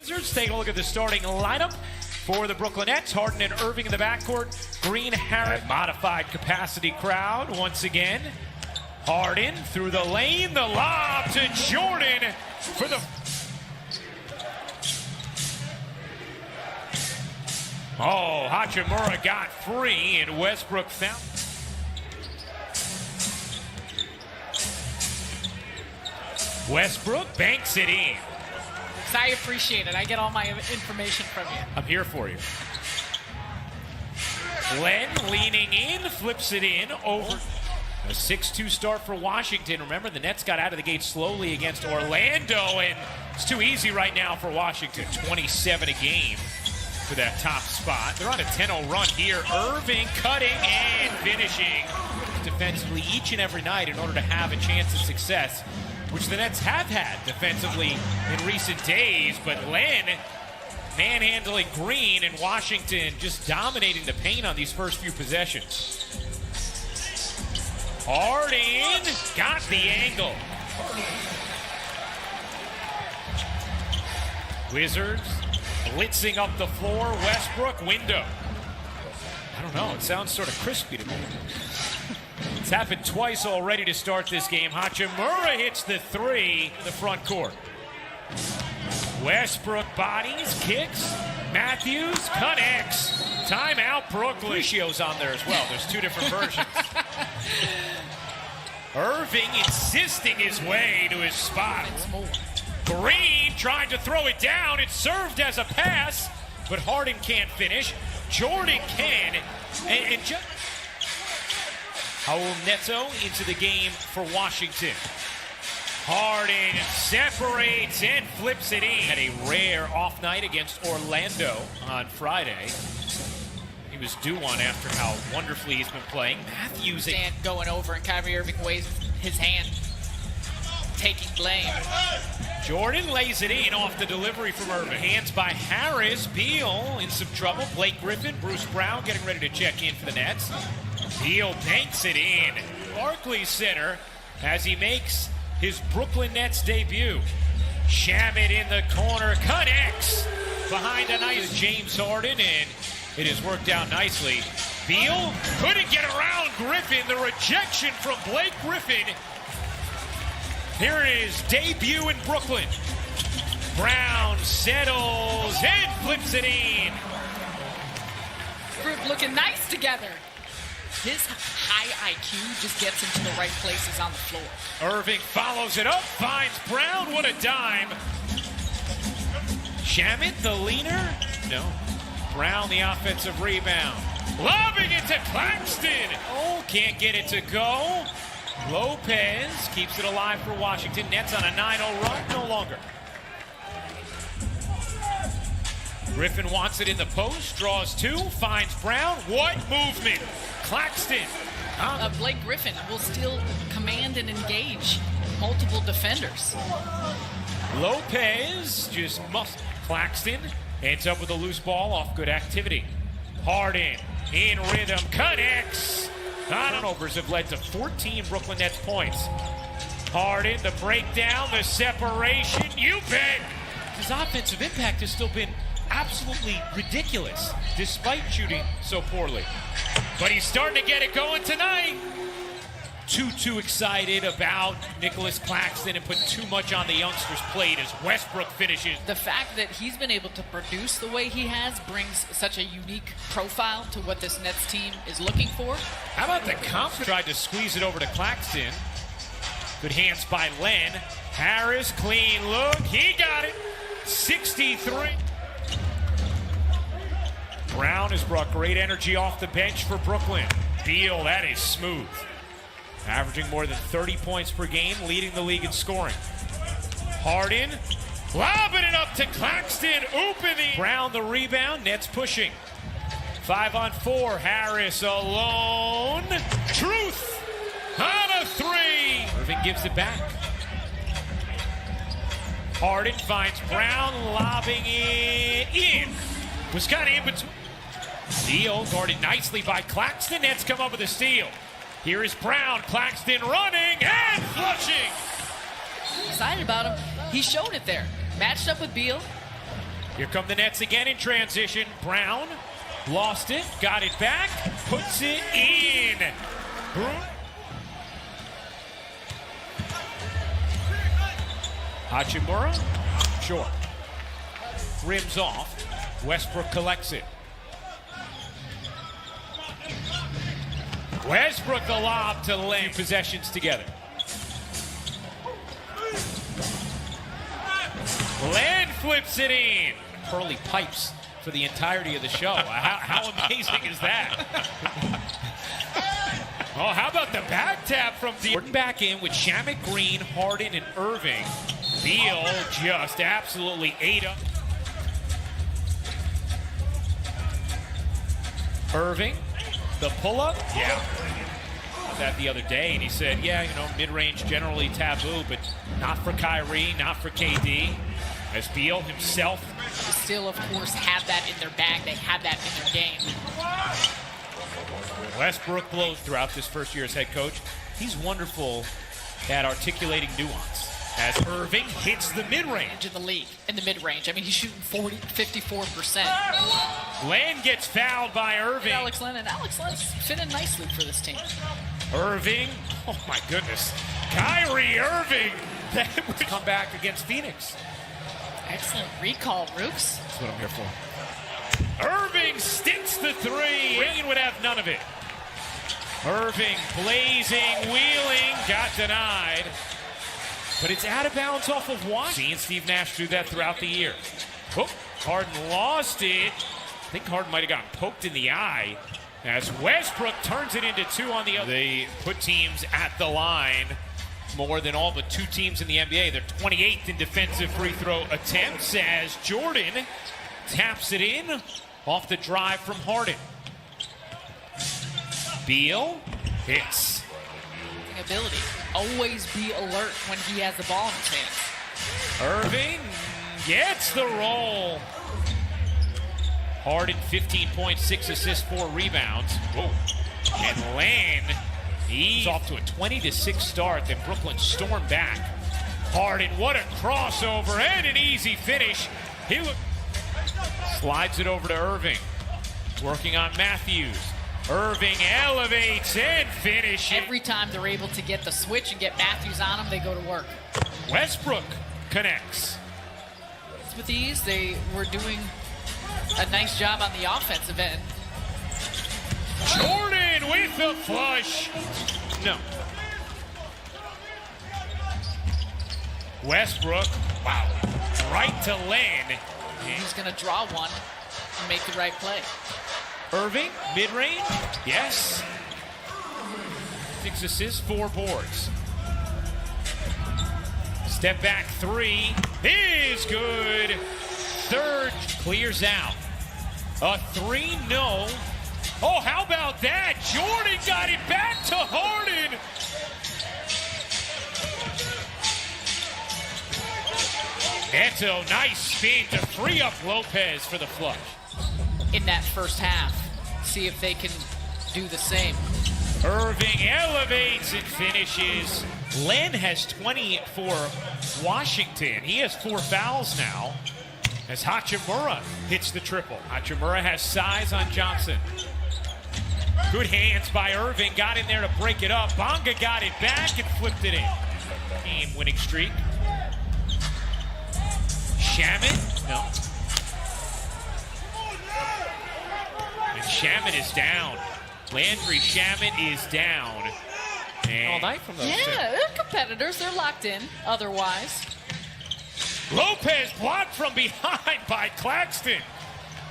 Wizards, take a look at the starting lineup for the Brooklyn Nets. Harden and Irving in the backcourt. Green, Harris, modified capacity crowd once again. Harden through the lane, the lob to Jordan for the... Oh, Hachimura got free and Westbrook found... Westbrook banks it in. I appreciate it. I get all my information from you. I'm here for you. Len leaning in, flips it in over. A 6-2 start for Washington. Remember, the Nets got out of the gate slowly against Orlando, and it's too easy right now for Washington. 27 a game for that top spot. They're on a 10-0 run here. Irving cutting and finishing defensively each and every night in order to have a chance of success, which the Nets have had defensively in recent days. But Len manhandling Green, and Washington just dominating the paint on these first few possessions. Harden got the angle. Wizards blitzing up the floor. Westbrook window. I don't know. It sounds sort of crispy to me. It's happened twice already to start this game. Hachimura hits the three in the front court. Westbrook bodies, kicks. Matthews connects. Timeout, Brooklyn. Lucio's on there as well. There's two different versions. Irving insisting his way to his spot. Green tried to throw it down. It served as a pass, but Harden can't finish. Jordan can. And just... Raul Neto into the game for Washington. Harden separates and flips it in. Had a rare off night against Orlando on Friday. He was due one after how wonderfully he's been playing. Matthews going over, and Kyrie Irving waves his hand, taking blame. Jordan lays it in off the delivery from Irving. Hands by Harris. Beal in some trouble. Blake Griffin, Bruce Brown getting ready to check in for the Nets. Beal banks it in. Barclays Center as he makes his Brooklyn Nets debut. Shamet in the corner, connects behind a nice James Harden, and it has worked out nicely. Beal couldn't get around Griffin. The rejection from Blake Griffin. Here it is, debut in Brooklyn. Brown settles and flips it in. Group looking nice together. His high IQ just gets him to the right places on the floor. Irving follows it up, finds Brown. What a dime. Shamet, the leaner? No. Brown, the offensive rebound. Lobbing it to Claxton. Oh, can't get it to go. Lopez keeps it alive for Washington. Nets on a 9-0 run, no longer. Griffin wants it in the post, draws two, finds Brown. What movement? Claxton. Blake Griffin will still command and engage multiple defenders. Lopez just must. Claxton ends up with a loose ball off good activity. Harden in rhythm, connects. Turnovers have led to 14 Brooklyn Nets points. Harden, the breakdown, the separation. You bet. His offensive impact has still been absolutely ridiculous, despite shooting so poorly. But he's starting to get it going tonight. Too excited about Nicholas Claxton and put too much on the youngster's plate as Westbrook finishes. The fact that he's been able to produce the way he has brings such a unique profile to what this Nets team is looking for. How about the confidence? Tried to squeeze it over to Claxton. Good hands by Len. Harris, clean look. He got it. 63. Brown has brought great energy off the bench for Brooklyn. Beal, that is smooth. Averaging more than 30 points per game, leading the league in scoring. Harden, lobbing it up to Claxton, opening. Brown the rebound, Nets pushing. 5-on-4, Harris alone. Truth on a three. Irving gives it back. Harden finds Brown, lobbing it in. Was kind of in between. Beal guarded nicely by Claxton. Nets come up with a steal. Here is Brown. Claxton running and flushing. Excited about him. He showed it there. Matched up with Beal. Here come the Nets again in transition. Brown lost it, got it back, puts it in. Hachimura, short. Rims off. Westbrook collects it. Westbrook the lob to Len. Possessions together. Len flips it in. Pearly pipes for the entirety of the show. How amazing is that? Oh, how about the back tap from Jordan back in with Shamet Green, Harden, and Irving. Beal just absolutely ate up. Irving, the pull-up, yeah. That the other day, and he said, yeah, you know, mid-range generally taboo, but not for Kyrie, not for KD. As Beal himself. Still, of course, have that in their bag. They have that in their game. Westbrook blows throughout this first year as head coach. He's wonderful at articulating nuance. As Irving hits the mid-range. In the league, in the mid-range. I mean, he's shooting 54%. Len gets fouled by Irving. Alex Len fit in nicely for this team. Irving, oh my goodness. Kyrie Irving, that would come back against Phoenix. Excellent recall, Rooks. That's what I'm here for. Irving sticks the three. Green would have none of it. Irving blazing, wheeling, got denied. But it's out of bounds off of Washington. Seeing Steve Nash do that throughout the year. Oh, Harden lost it. I think Harden might have gotten poked in the eye as Westbrook turns it into two on the other. They put teams at the line more than all but two teams in the NBA. They're 28th in defensive free throw attempts as Jordan taps it in off the drive from Harden. Beal hits. Ability. Always be alert when he has the ball in his hands. Irving gets the roll. Harden 15 points, 6 assists, 4 rebounds. Whoa. And Len, he's off to a 20-6 start. Then Brooklyn stormed back. Harden, what a crossover and an easy finish. He slides it over to Irving. Working on Matthews. Irving elevates and finishes. Every time they're able to get the switch and get Matthews on them, they go to work. Westbrook connects. With these, they were doing a nice job on the offensive end. Jordan with the flush. No. Westbrook, wow, right to Len. He's going to draw one and make the right play. Irving, mid-range, yes. 6 assists, 4 boards. Step back three is good. Third clears out. A 3, no. Oh, how about that? Jordan got it back to Harden. Neto, nice spin to free up Lopez for the flush. In that first half, see if they can do the same. Irving elevates and finishes. Len has 20 for Washington. He has 4 fouls now as Hachimura hits the triple. Hachimura has size on Johnson. Good hands by Irving. Got in there to break it up. Bonga got it back and flipped it in. Game winning streak. Shamet? No. And Shamet is down. Landry Shamet is down. And all night from those. Yeah, they're competitors. They're locked in otherwise. Lopez blocked from behind by Claxton.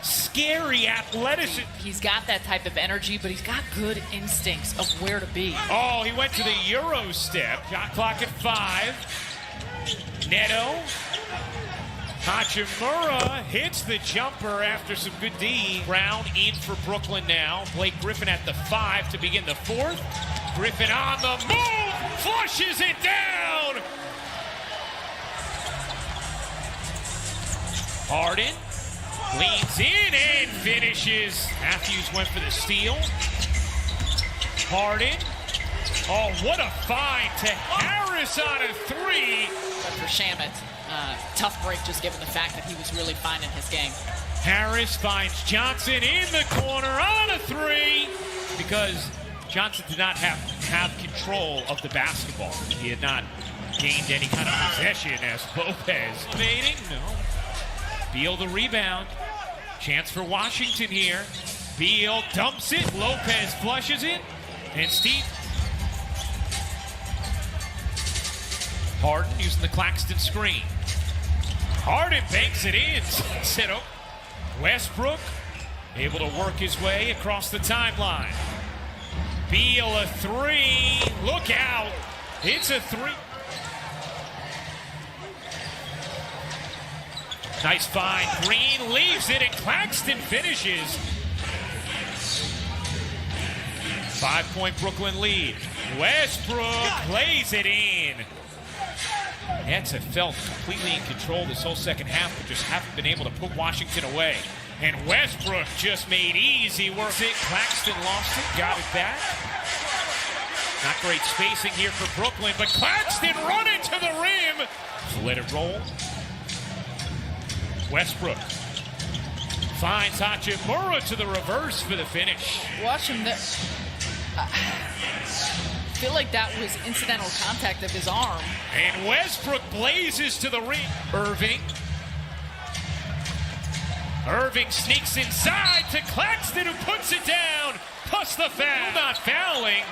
Scary athleticism. He's got that type of energy, but he's got good instincts of where to be. Oh, he went to the Euro step. Shot clock at 5. Neto. Hachimura hits the jumper after some good D. Brown in for Brooklyn now. Blake Griffin at the 5 to begin the 4th. Griffin on the move, flushes it down. Harden leans in and finishes. Matthews went for the steal. Harden. Oh, what a find to Harris on a 3. But for Shamet. tough break, just given the fact that he was really finding his game. Harris finds Johnson in the corner on a three because Johnson did not have control of the basketball. He had not gained any kind of possession as Lopez evading. No. Beal the rebound. Chance for Washington here. Beal dumps it. Lopez flushes it. And Steve Harden using the Claxton screen. Harden banks it in. Set up. Westbrook able to work his way across the timeline. Beal a three. Look out. It's a three. Nice find. Green leaves it and Claxton finishes. 5-point Brooklyn lead. Westbrook plays it in. Nets have felt completely in control this whole second half, but just haven't been able to put Washington away. And Westbrook just made easy work of it. Claxton lost it, got it back. Not great spacing here for Brooklyn, but Claxton running to the rim. Let it roll. Westbrook finds Hachimura to the reverse for the finish. Watch him there. I feel like that was incidental contact of his arm. And Westbrook blazes to the rim. Irving sneaks inside to Claxton, who puts it down. Plus the foul. Not fouling.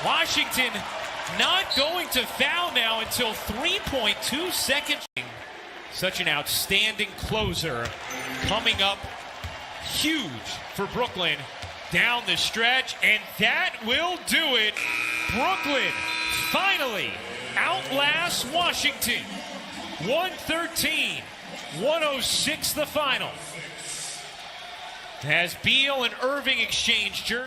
Washington not going to foul now until 3.2 seconds. Such an outstanding closer coming up huge for Brooklyn down the stretch, and that will do it. Brooklyn finally outlasts Washington. 113-106 the final. As Beal and Irving exchange jerseys.